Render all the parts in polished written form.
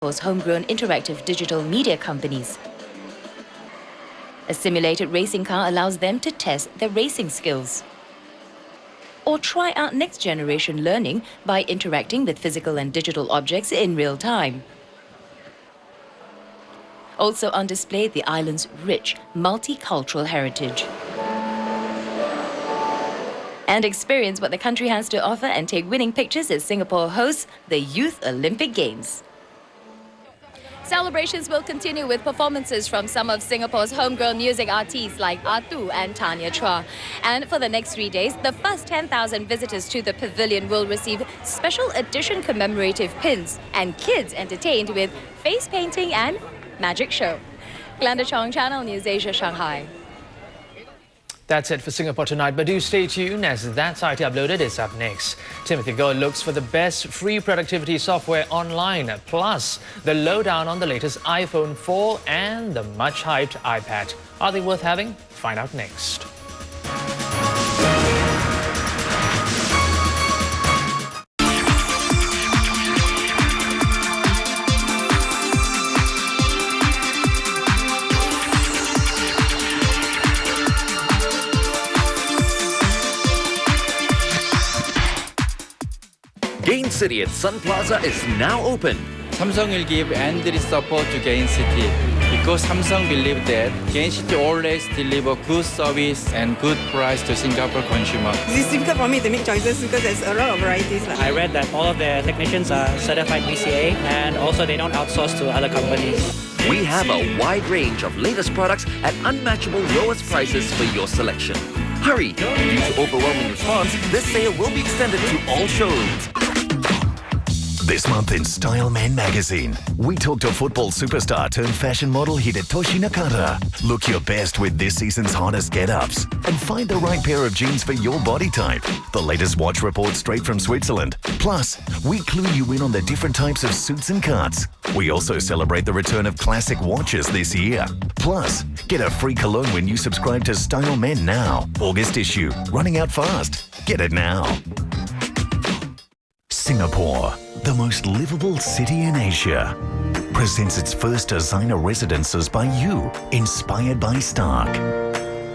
Singapore's homegrown interactive digital media companies. A simulated racing car allows them to test their racing skills. Or try out next-generation learning by interacting with physical and digital objects in real time. Also on display, the island's rich, multicultural heritage. And experience what the country has to offer and take winning pictures as Singapore hosts the Youth Olympic Games. Celebrations will continue with performances from some of Singapore's homegrown music artists like Atu and Tanya Chua. And for the next 3 days, the first 10,000 visitors to the pavilion will receive special edition commemorative pins and kids entertained with face painting and magic show. Glenda Chong, Channel News Asia, Shanghai. That's it for Singapore Tonight, but do stay tuned as That's IT Uploaded is up next. Timothy Goh looks for the best free productivity software online, plus the lowdown on the latest iPhone 4 and the much-hyped iPad. Are they worth having? Find out next. Gain City at Sun Plaza is now open. Samsung will give Android support to Gain City because Samsung believe that Gain City always deliver good service and good price to Singapore consumer. It's difficult for me to make choices because there's a lot of varieties. I read that all of their technicians are certified BCA and also they don't outsource to other companies. We have a wide range of latest products at unmatchable lowest prices for your selection. Hurry! Due to overwhelming response, this sale will be extended to all showrooms. This month in Style Man magazine, we talk to football superstar turned fashion model Hidetoshi Nakata. Look your best with this season's hottest get-ups and find the right pair of jeans for your body type. The latest watch report straight from Switzerland. Plus, we clue you in on the different types of suits and cuts. We also celebrate the return of classic watches this year. Plus, get a free cologne when you subscribe to Style Men now. August issue, running out fast. Get it now. Singapore, the most livable city in Asia, presents its first designer residences by you, inspired by Stark,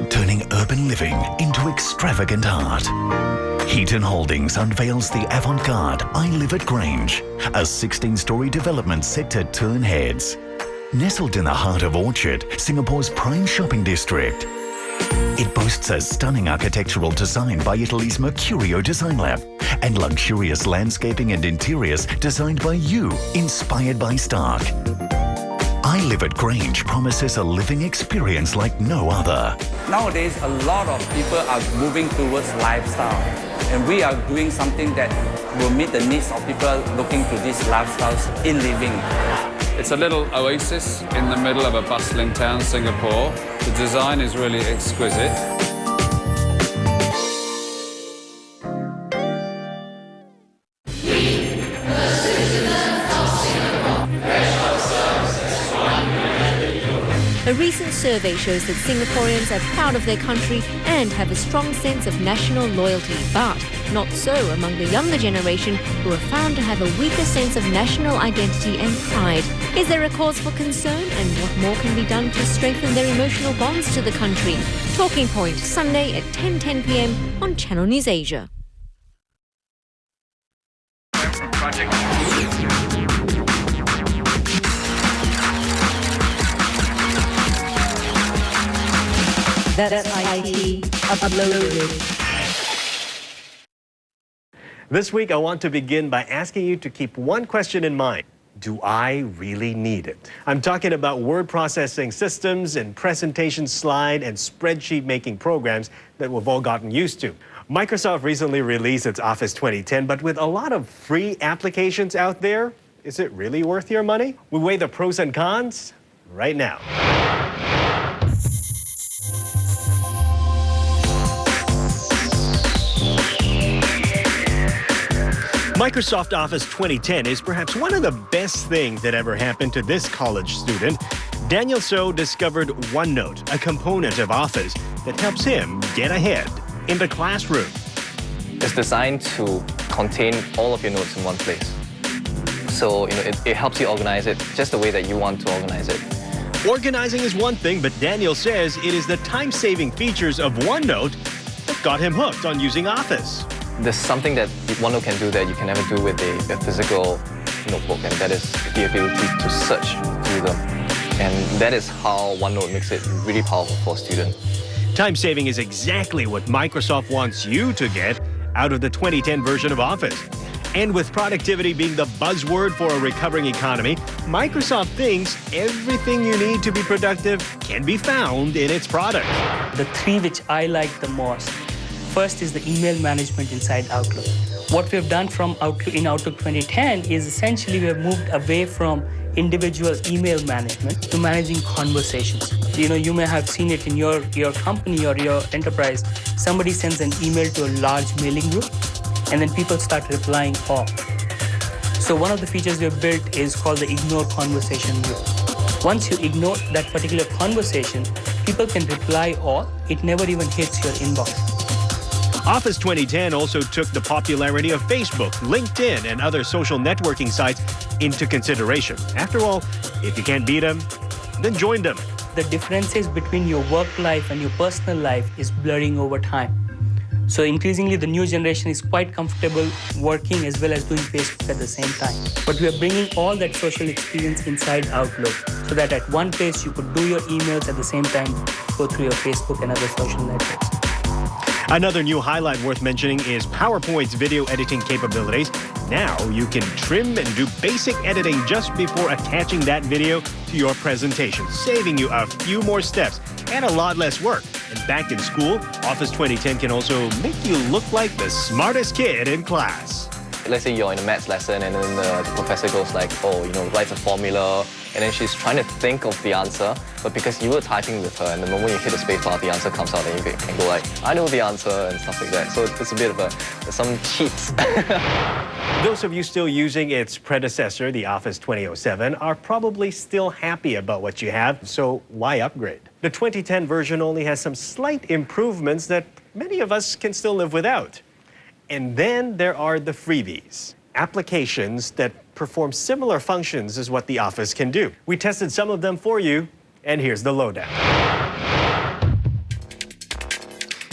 turning urban living into extravagant art. Heaton Holdings unveils the avant-garde I Live at Grange, a 16-story development set to turn heads. Nestled in the heart of Orchard, Singapore's prime shopping district, it boasts a stunning architectural design by Italy's Mercurio Design Lab and luxurious landscaping and interiors designed by you, inspired by Stark. I Live at Grange promises a living experience like no other. Nowadays, a lot of people are moving towards lifestyle, and we are doing something that will meet the needs of people looking to these lifestyles in living. It's a little oasis in the middle of a bustling town, Singapore. The design is really exquisite. A recent survey shows that Singaporeans are proud of their country and have a strong sense of national loyalty, but not so among the younger generation, who are found to have a weaker sense of national identity and pride. Is there a cause for concern, and what more can be done to strengthen their emotional bonds to the country? Talking Point, Sunday at 10:10 p.m. on Channel News Asia. That's IT Uploaded. This week, I want to begin by asking you to keep one question in mind. Do I really need it? I'm talking about word processing systems and presentation slide and spreadsheet making programs that we've all gotten used to. Microsoft recently released its Office 2010, but with a lot of free applications out there, is it really worth your money? We weigh the pros and cons right now. Microsoft Office 2010 is perhaps one of the best things that ever happened to this college student. Daniel So discovered OneNote, a component of Office that helps him get ahead in the classroom. It's designed to contain all of your notes in one place. So, it helps you organize it just the way that you want to organize it. Organizing is one thing, but Daniel says it is the time-saving features of OneNote that got him hooked on using Office. There's something that OneNote can do that you can never do with a physical notebook, and that is the ability to search through them. And that is how OneNote makes it really powerful for a student. Time-saving is exactly what Microsoft wants you to get out of the 2010 version of Office. And with productivity being the buzzword for a recovering economy, Microsoft thinks everything you need to be productive can be found in its product. The three which I like the most. First is the email management inside Outlook. What we've done from Outlook in Outlook 2010 is essentially we have moved away from individual email management to managing conversations. You may have seen it in your company or your enterprise. Somebody sends an email to a large mailing group, and then people start replying all. So one of the features we have built is called the ignore conversation rule. Once you ignore that particular conversation, people can reply all. It never even hits your inbox. Office 2010 also took the popularity of Facebook, LinkedIn, and other social networking sites into consideration. After all, if you can't beat them, then join them. The differences between your work life and your personal life is blurring over time. So increasingly, the new generation is quite comfortable working as well as doing Facebook at the same time. But we are bringing all that social experience inside Outlook so that at one place you could do your emails at the same time, go through your Facebook and other social networks. Another new highlight worth mentioning is PowerPoint's video editing capabilities. Now you can trim and do basic editing just before attaching that video to your presentation, saving you a few more steps and a lot less work. And back in school, Office 2010 can also make you look like the smartest kid in class. Let's say you're in a maths lesson and then the professor goes like, writes a formula, and then she's trying to think of the answer, but because you were typing with her, and the moment you hit the space bar, the answer comes out, and you can go like, I know the answer, and stuff like that. So it's a bit of some cheats. Those of you still using its predecessor, the Office 2007, are probably still happy about what you have, so why upgrade? The 2010 version only has some slight improvements that many of us can still live without. And then there are the freebies, applications that perform similar functions as what the Office can do. We tested some of them for you, and here's the lowdown.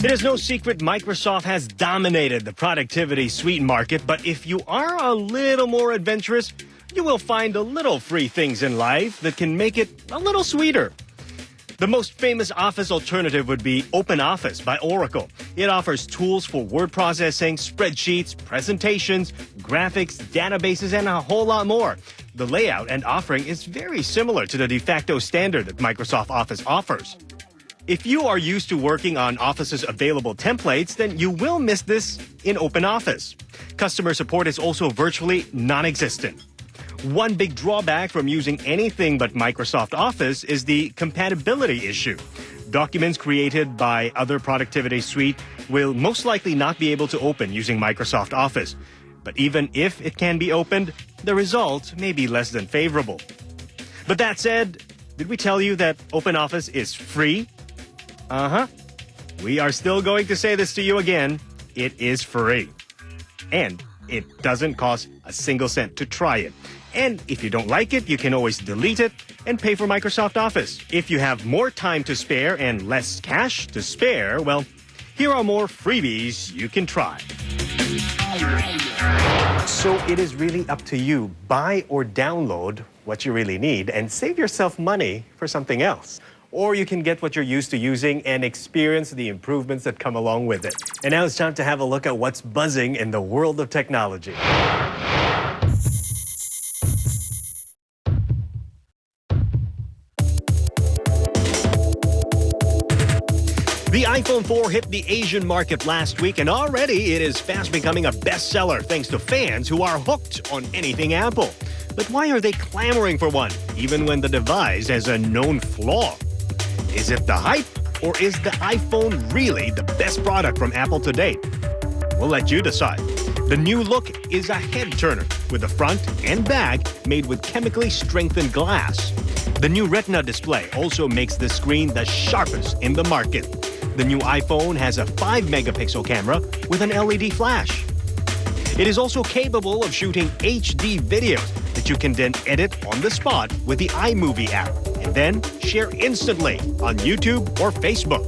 It is no secret Microsoft has dominated the productivity suite market, but if you are a little more adventurous, you will find a little free things in life that can make it a little sweeter. The most famous Office alternative would be OpenOffice by Oracle. It offers tools for word processing, spreadsheets, presentations, graphics, databases, and a whole lot more. The layout and offering is very similar to the de facto standard that Microsoft Office offers. If you are used to working on Office's available templates, then you will miss this in OpenOffice. Customer support is also virtually non-existent. One big drawback from using anything but Microsoft Office is the compatibility issue. Documents created by other productivity suite will most likely not be able to open using Microsoft Office. But even if it can be opened, the result may be less than favorable. But that said, did we tell you that OpenOffice is free? We are still going to say this to you again. It is free. And it doesn't cost a single cent to try it. And if you don't like it, you can always delete it and pay for Microsoft Office. If you have more time to spare and less cash to spare, well, here are more freebies you can try. So it is really up to you. Buy or download what you really need and save yourself money for something else. Or you can get what you're used to using and experience the improvements that come along with it. And now it's time to have a look at what's buzzing in the world of technology. The iPhone 4 hit the Asian market last week, and already it is fast becoming a bestseller thanks to fans who are hooked on anything Apple. But why are they clamoring for one, even when the device has a known flaw? Is it the hype, or is the iPhone really the best product from Apple to date? We'll let you decide. The new look is a head-turner with the front and back made with chemically strengthened glass. The new Retina display also makes the screen the sharpest in the market. The new iPhone has a 5-megapixel camera with an LED flash. It is also capable of shooting HD videos, which you can then edit on the spot with the iMovie app and then share instantly on YouTube or Facebook.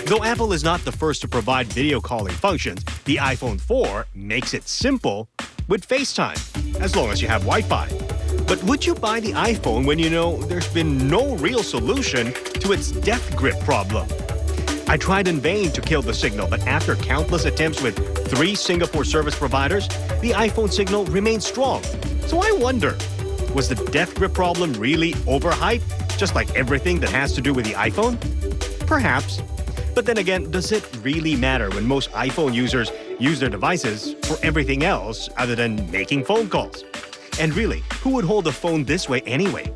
Though Apple is not the first to provide video calling functions, the iPhone 4 makes it simple with FaceTime, as long as you have Wi-Fi. But would you buy the iPhone when you know there's been no real solution to its death grip problem? I tried in vain to kill the signal, but after countless attempts with 3 Singapore service providers, the iPhone signal remained strong. So I wonder, was the death grip problem really overhyped, just like everything that has to do with the iPhone? Perhaps. But then again, does it really matter when most iPhone users use their devices for everything else other than making phone calls? And really, who would hold a phone this way anyway?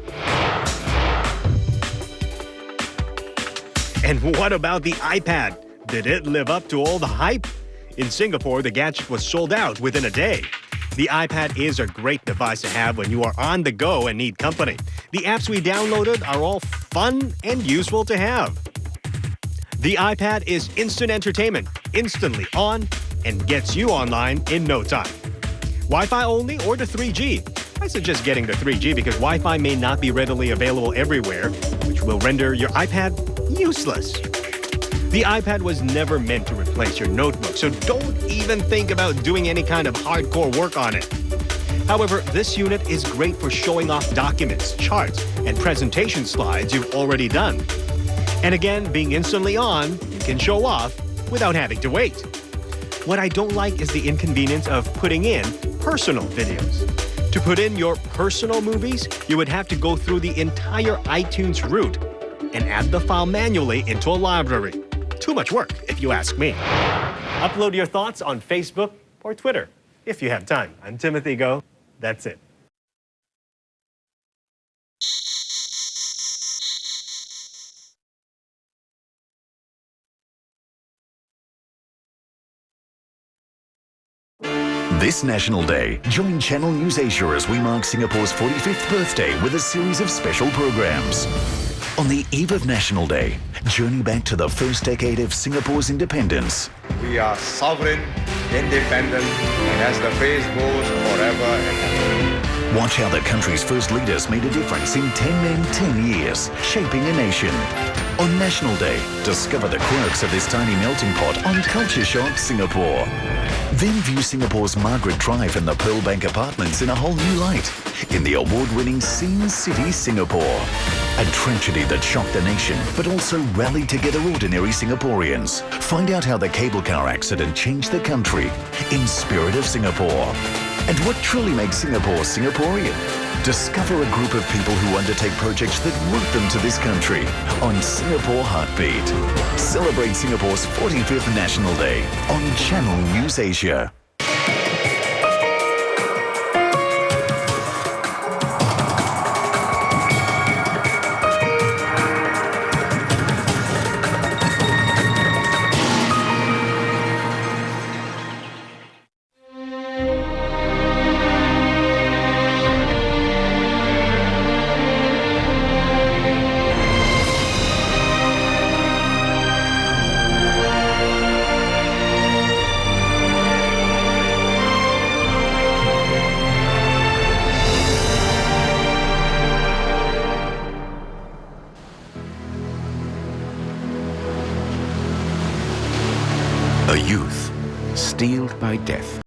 And what about the iPad? Did it live up to all the hype? In Singapore, the gadget was sold out within a day. The iPad is a great device to have when you are on the go and need company. The apps we downloaded are all fun and useful to have. The iPad is instant entertainment, instantly on, and gets you online in no time. Wi-Fi only or the 3G? I suggest getting the 3G because Wi-Fi may not be readily available everywhere, which will render your iPad useless. The iPad was never meant to replace your notebook, so don't even think about doing any kind of hardcore work on it. However, this unit is great for showing off documents, charts, and presentation slides you've already done. And again, being instantly on, you can show off without having to wait. What I don't like is the inconvenience of putting in personal videos. To put in your personal movies, you would have to go through the entire iTunes route and add the file manually into a library. Too much work, if you ask me. Upload your thoughts on Facebook or Twitter, if you have time. I'm Timothy Go. That's it. This National Day, join Channel News Asia as we mark Singapore's 45th birthday with a series of special programs. On the eve of National Day, journey back to the first decade of Singapore's independence. We are sovereign, independent, and as the phrase goes, forever and ever. Watch how the country's first leaders made a difference in 10 men, 10 years, shaping a nation. On National Day, discover the quirks of this tiny melting pot on Culture Shock Singapore. Then view Singapore's Margaret Drive and the Pearl Bank Apartments in a whole new light in the award-winning Sin City, Singapore. A tragedy that shocked the nation, but also rallied together ordinary Singaporeans. Find out how the cable car accident changed the country in Spirit of Singapore. And what truly makes Singapore Singaporean? Discover a group of people who undertake projects that root them to this country on Singapore Heartbeat. Celebrate Singapore's 45th National Day on Channel News Asia. A youth steeled by death.